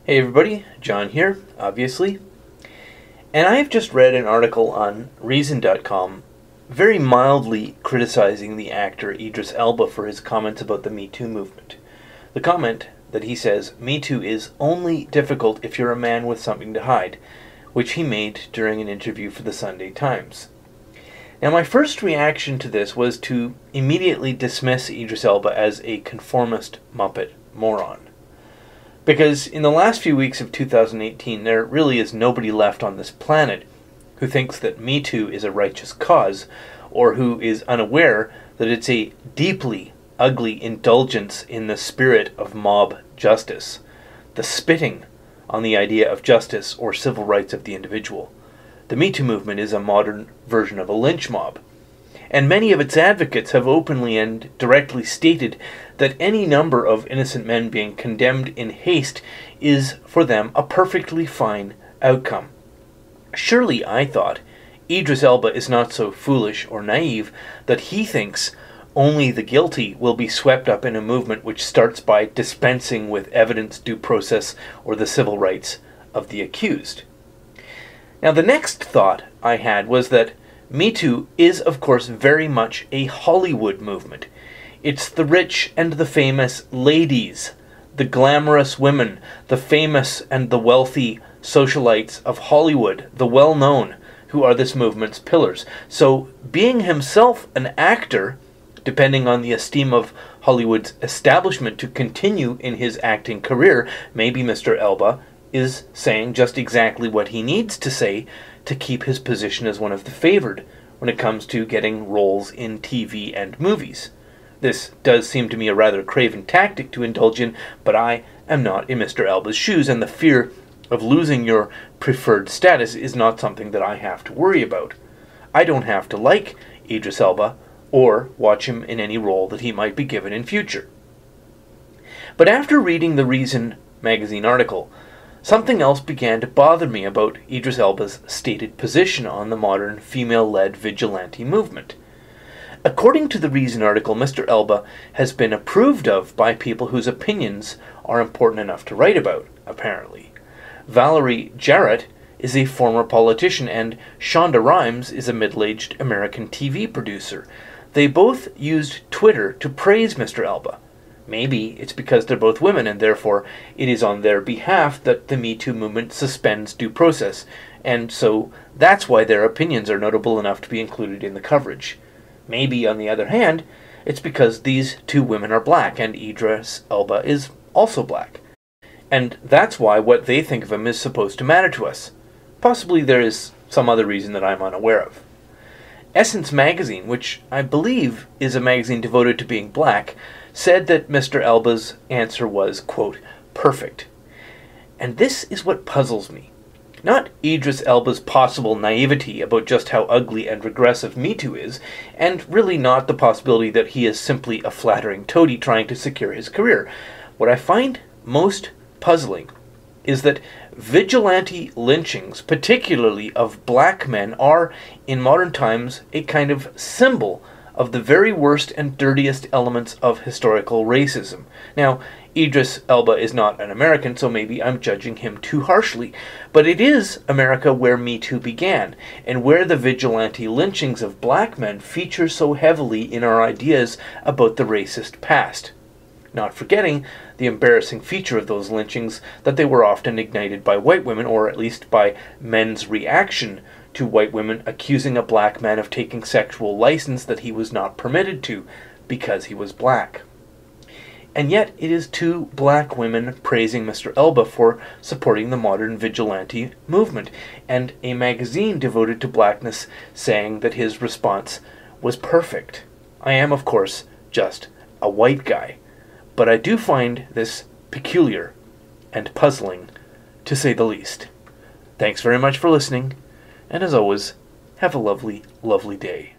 Hey everybody, John here, obviously. And I have just read an article on Reason.com very mildly criticizing the actor Idris Elba for his comments about the Me Too movement. The comment that he says, "Me Too is only difficult if you're a man with something to hide," which he made during an interview for the Sunday Times. Now my first reaction to this was to immediately dismiss Idris Elba as a conformist Muppet moron. Because in the last few weeks of 2018, there really is nobody left on this planet who thinks that Me Too is a righteous cause, or who is unaware that it's a deeply ugly indulgence in the spirit of mob justice, the spitting on the idea of justice or civil rights of the individual. The Me Too movement is a modern version of a lynch mob. And many of its advocates have openly and directly stated that any number of innocent men being condemned in haste is, for them, a perfectly fine outcome. Surely, I thought, Idris Elba is not so foolish or naive that he thinks only the guilty will be swept up in a movement which starts by dispensing with evidence, due process, or the civil rights of the accused. Now, the next thought I had was that Me Too is, of course, very much a Hollywood movement. It's the rich and the famous ladies, the glamorous women, the famous and the wealthy socialites of Hollywood, the well-known, who are this movement's pillars. So, being himself an actor, depending on the esteem of Hollywood's establishment to continue in his acting career, maybe Mr. Elba is saying just exactly what he needs to say to keep his position as one of the favored when it comes to getting roles in TV and movies. This does seem to me a rather craven tactic to indulge in, but I am not in Mr. Elba's shoes, and the fear of losing your preferred status is not something that I have to worry about. I don't have to like Idris Elba or watch him in any role that he might be given in future. But after reading the Reason magazine article, something else began to bother me about Idris Elba's stated position on the modern female-led vigilante movement. According to the Reason article, Mr. Elba has been approved of by people whose opinions are important enough to write about, apparently. Valerie Jarrett is a former politician, and Shonda Rhimes is a middle-aged American TV producer. They both used Twitter to praise Mr. Elba. Maybe it's because they're both women, and therefore it is on their behalf that the Me Too movement suspends due process, and so that's why their opinions are notable enough to be included in the coverage. Maybe, on the other hand, it's because these two women are black, and Idris Elba is also black. And that's why what they think of him is supposed to matter to us. Possibly there is some other reason that I'm unaware of. Essence magazine, which I believe is a magazine devoted to being black, said that Mr. Elba's answer was, quote, perfect. And this is what puzzles me. Not Idris Elba's possible naivety about just how ugly and regressive Me Too is, and really not the possibility that he is simply a flattering toady trying to secure his career. What I find most puzzling is that vigilante lynchings, particularly of black men, are, in modern times, a kind of symbol of the very worst and dirtiest elements of historical racism. Now, Idris Elba is not an American, so maybe I'm judging him too harshly, but it is America where Me Too began, and where the vigilante lynchings of black men feature so heavily in our ideas about the racist past. Not forgetting the embarrassing feature of those lynchings that they were often ignited by white women, or at least by men's reaction to white women accusing a black man of taking sexual license that he was not permitted to because he was black. And yet it is two black women praising Mr. Elba for supporting the modern vigilante movement, and a magazine devoted to blackness saying that his response was perfect. I am, of course, just a white guy, but I do find this peculiar and puzzling, to say the least. Thanks very much for listening, and as always, have a lovely, lovely day.